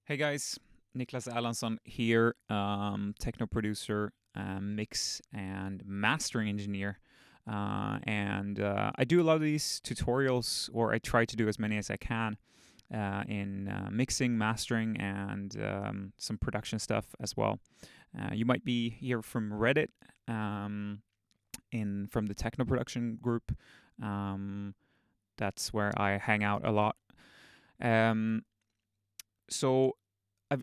Hey guys, Niklas Erlandsson here, techno producer, mix and mastering engineer. I do a lot of these tutorials, or I try to do as many as I can in mixing, mastering, and some production stuff as well. You might be here from Reddit, from the techno production group. That's where I hang out a lot. Um, so I've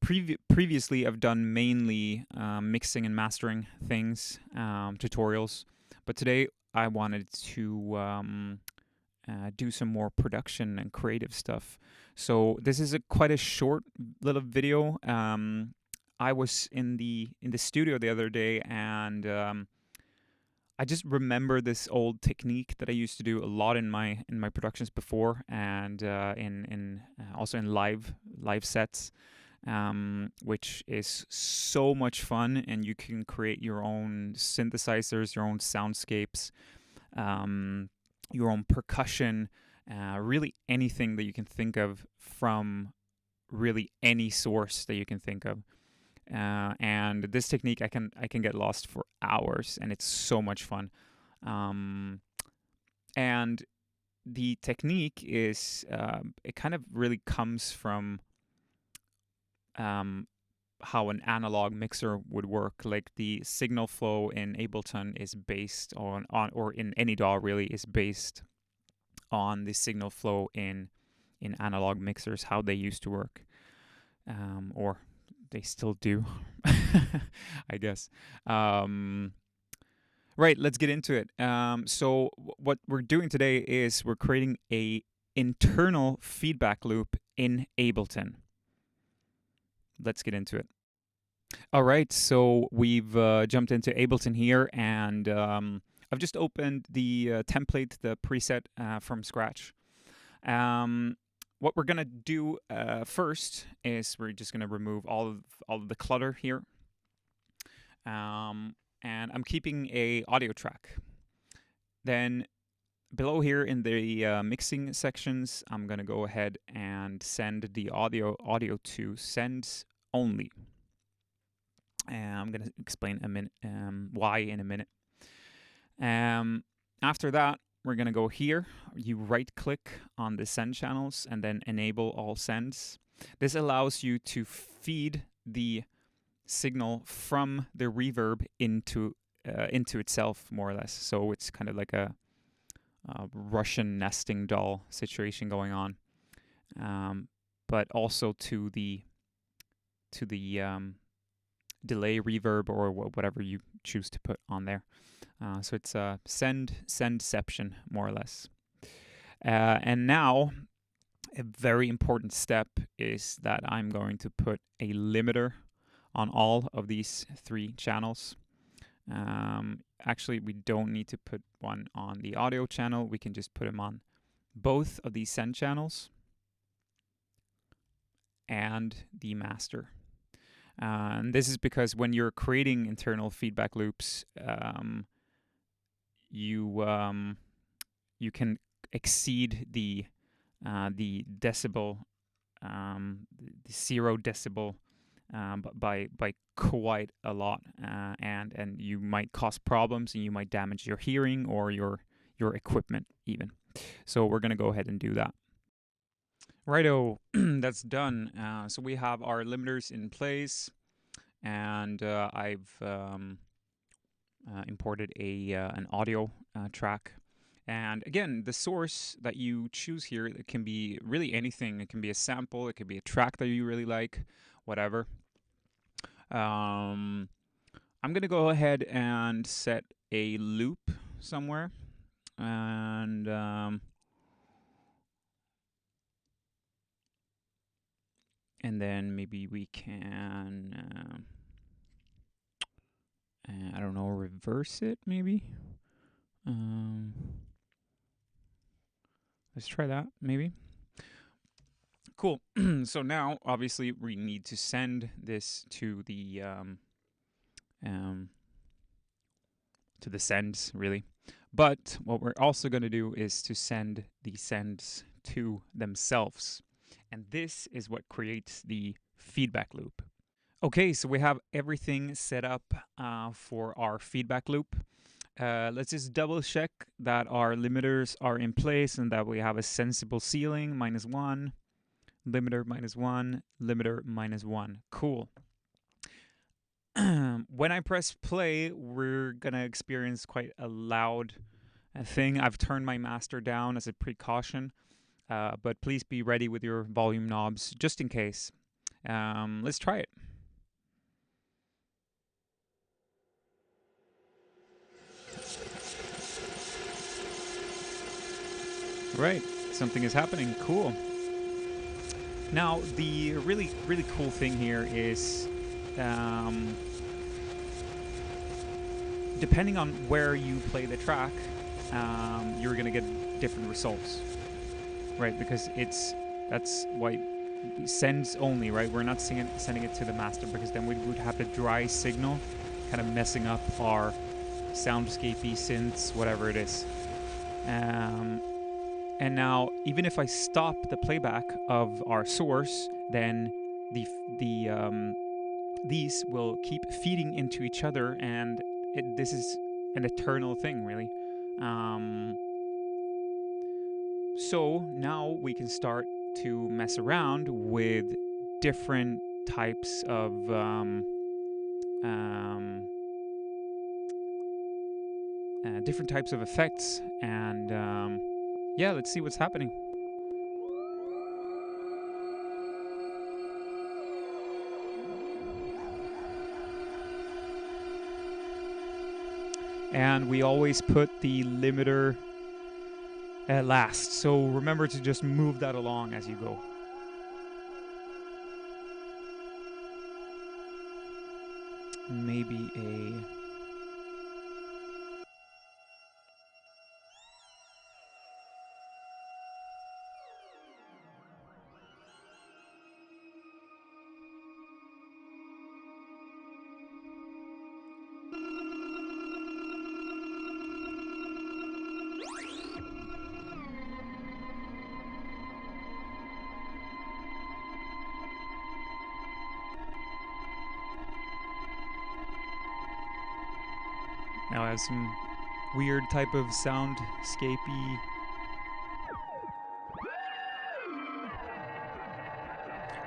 previously I've done mainly mixing and mastering things, tutorials, but today I wanted to do some more production and creative stuff. So this is quite a short little video. I was in the studio the other day, and I just remember this old technique that I used to do a lot in my productions before, and in also in live sets, which is so much fun, and you can create your own synthesizers, your own soundscapes, your own percussion, really anything that you can think of from really any source that you can think of. And this technique, I can get lost for hours, and it's so much fun. And the technique is it kind of really comes from how an analog mixer would work. Like the signal flow in Ableton is based on or in any DAW really is based on the signal flow in analog mixers, how they used to work, or they still do, I guess. Right, let's get into it. So what we're doing today is we're creating a internal feedback loop in Ableton. Let's get into it. All right, so we've jumped into Ableton here, and I've just opened the template, the preset from scratch. What we're gonna do first is we're just gonna remove all of the clutter here, and I'm keeping a audio track. Then below here in the mixing sections, I'm gonna go ahead and send the audio to sends only. And I'm gonna explain why in a minute. After that, we're gonna go here. You right click on the send channels and then enable all sends. This allows you to feed the signal from the reverb into itself, more or less. So it's kind of like a Russian nesting doll situation going on, but also to the delay reverb or whatever you choose to put on there. So it's a sendception, more or less. And now, a very important step is that I'm going to put a limiter on all of these three channels. Actually, we don't need to put one on the audio channel. We can just put them on both of these send channels and the master. And this is because when you're creating internal feedback loops, you can exceed the decibel, the 0 decibel, by quite a lot, and you might cause problems, and you might damage your hearing or your equipment even. So we're gonna go ahead and do that. Righto, that's done. So we have our limiters in place, and I've imported an audio track. And again, the source that you choose here, it can be really anything. It can be a sample, it could be a track that you really like, whatever. I'm gonna go ahead and set a loop somewhere, and then maybe we can, I don't know, reverse it maybe. Let's try that maybe. Cool. So now, obviously, we need to send this to the sends, really. But what we're also going to do is to send the sends to themselves. And this is what creates the feedback loop. Okay, so we have everything set up for our feedback loop. Let's just double check that our limiters are in place and that we have a sensible ceiling, -1, limiter -1, limiter -1. Cool. When I press play, we're gonna experience quite a loud thing. I've turned my master down as a precaution, but please be ready with your volume knobs just in case. Let's try it. Right, something is happening. Cool. Now, the really cool thing here is, depending on where you play the track, you're gonna get different results, right? Because that's why sends only, right? We're not sending it to the master, because then we would have a dry signal, kind of messing up our soundscapey synths, whatever it is. And now, even if I stop the playback of our source, then these will keep feeding into each other, and this is an eternal thing, really. So now we can start to mess around with different types of effects, and yeah, let's see what's happening. And we always put the limiter at last, so remember to just move that along as you go. Maybe a... Now I have some weird type of soundscapey.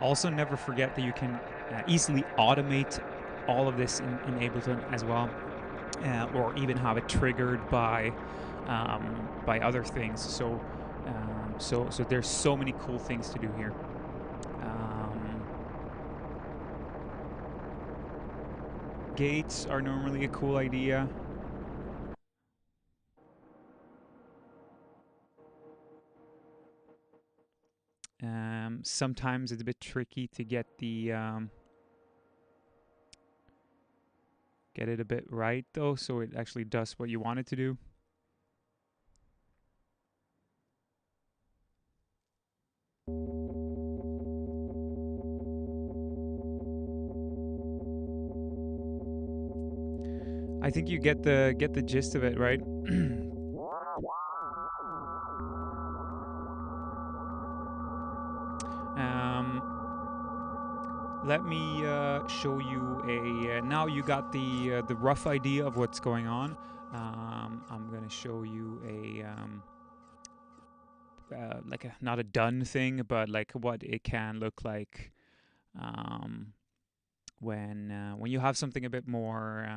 Also, never forget that you can easily automate all of this in Ableton as well, or even have it triggered by other things. So there's so many cool things to do here. Gates are normally a cool idea. Sometimes it's a bit tricky to get the get it a bit right, though, so it actually does what you want it to do. I think you get the gist of it, right? Let me show you a. Now you got the rough idea of what's going on. I'm gonna show you a like not a done thing, but like what it can look like when you have something a bit more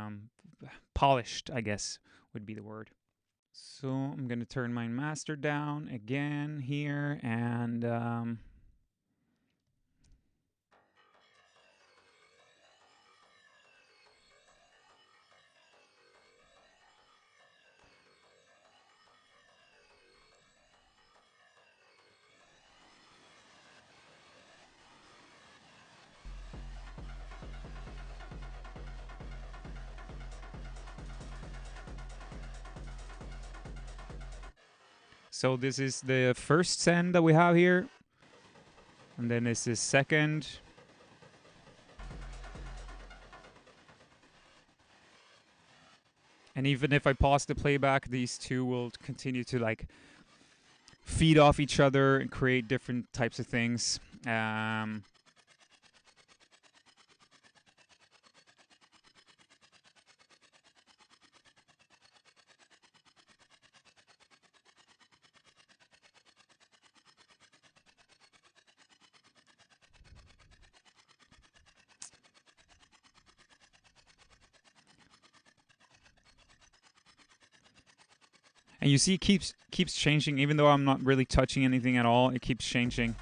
polished, I guess would be the word. So I'm gonna turn my master down again here, and so this is the first send that we have here, and then this is second. And even if I pause the playback, these two will continue to like feed off each other and create different types of things. Um, and you see, it keeps changing, even though I'm not really touching anything at all. It keeps changing.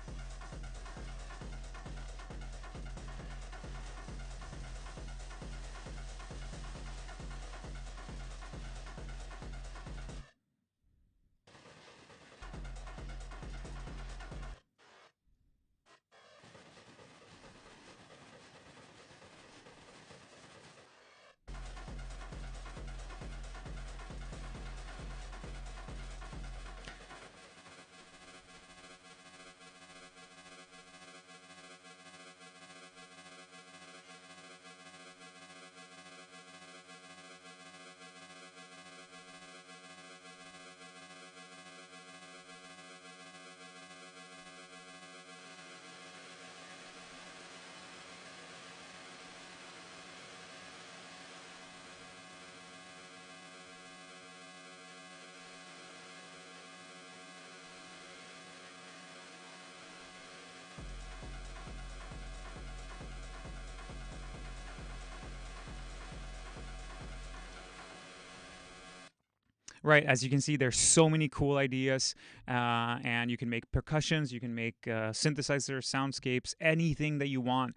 Right, as you can see, there's so many cool ideas, and you can make percussions, you can make synthesizers, soundscapes, anything that you want.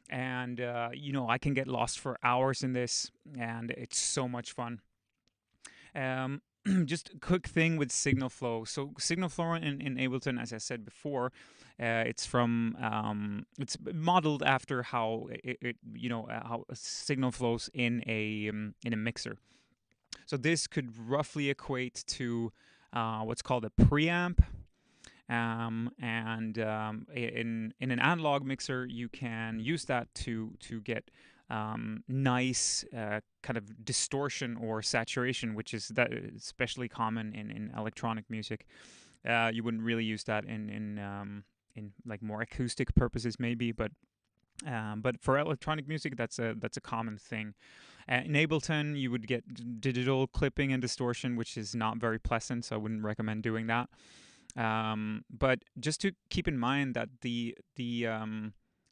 And I can get lost for hours in this, and it's so much fun. Um, just a quick thing with signal flow. So signal flow in Ableton, as I said before, it's modeled after how how a signal flows in a mixer. So this could roughly equate to what's called a preamp. And in an analog mixer, you can use that to get nice kind of distortion or saturation, which is that especially common in electronic music. You wouldn't really use that in like more acoustic purposes, maybe, but for electronic music, that's a common thing. In Ableton, you would get digital clipping and distortion, which is not very pleasant, so I wouldn't recommend doing that. But just to keep in mind that the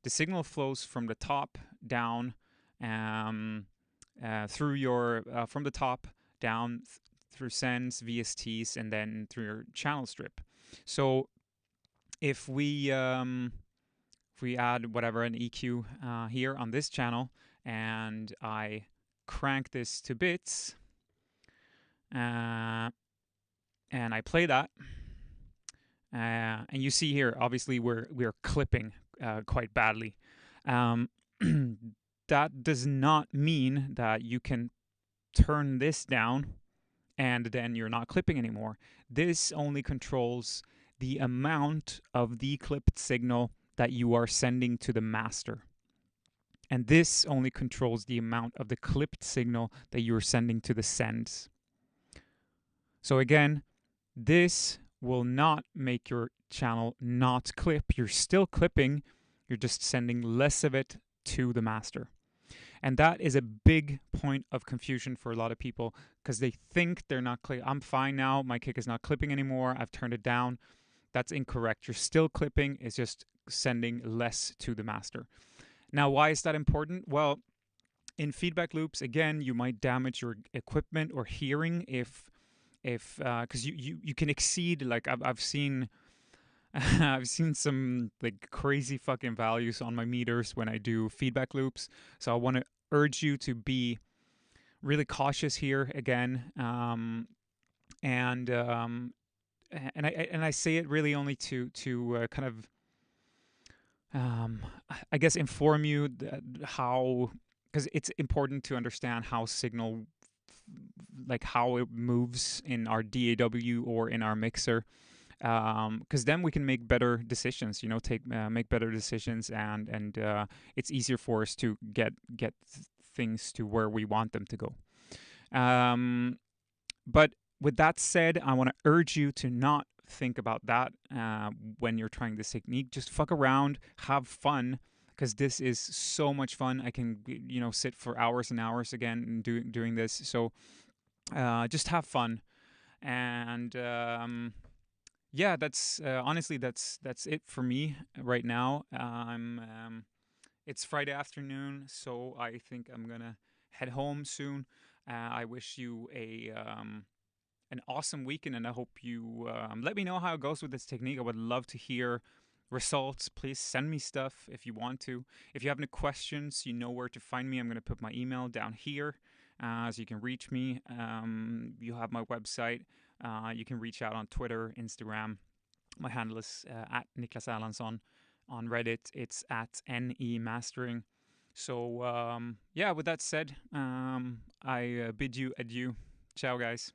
signal flows from the top down, through your from the top down through sends, VSTs, and then through your channel strip. So if we add whatever an EQ here on this channel, and I crank this to bits, and I play that, and you see here, obviously we're clipping quite badly. Um, that does not mean that you can turn this down and then you're not clipping anymore. This only controls the amount of the clipped signal that you are sending to the master. And this only controls the amount of the clipped signal that you're sending to the sends. So again, this will not make your channel not clip. You're still clipping, you're just sending less of it to the master. And that is a big point of confusion for a lot of people, because they think they're not clipping. I'm fine now, my kick is not clipping anymore, I've turned it down. That's incorrect. You're still clipping, it's just sending less to the master. Now, why is that important? Well, in feedback loops, again, you might damage your equipment or hearing if because you can exceed, like I've seen I've seen some like crazy fucking values on my meters when I do feedback loops. So I want to urge you to be really cautious here again, and I say it really only to kind of I guess inform you how, because it's important to understand how signal, like how it moves in our DAW or in our mixer, because then we can make better decisions. Make better decisions, and it's easier for us to get things to where we want them to go. But with that said, I want to urge you to not think about that when you're trying this technique. Just fuck around, have fun, because this is so much fun. I can sit for hours and hours again and doing this. So just have fun, and yeah, that's honestly that's it for me right now. It's Friday afternoon, so I think I'm gonna head home soon. I wish you a an awesome weekend, and I hope you let me know how it goes with this technique. I would love to hear results. Please send me stuff if you want to. If you have any questions, you know where to find me. I'm going to put my email down here so you can reach me. You have my website. You can reach out on Twitter, Instagram. My handle is at Niklas Erlandsson. On Reddit, it's at NE Mastering. So, yeah, with that said, I bid you adieu. Ciao, guys.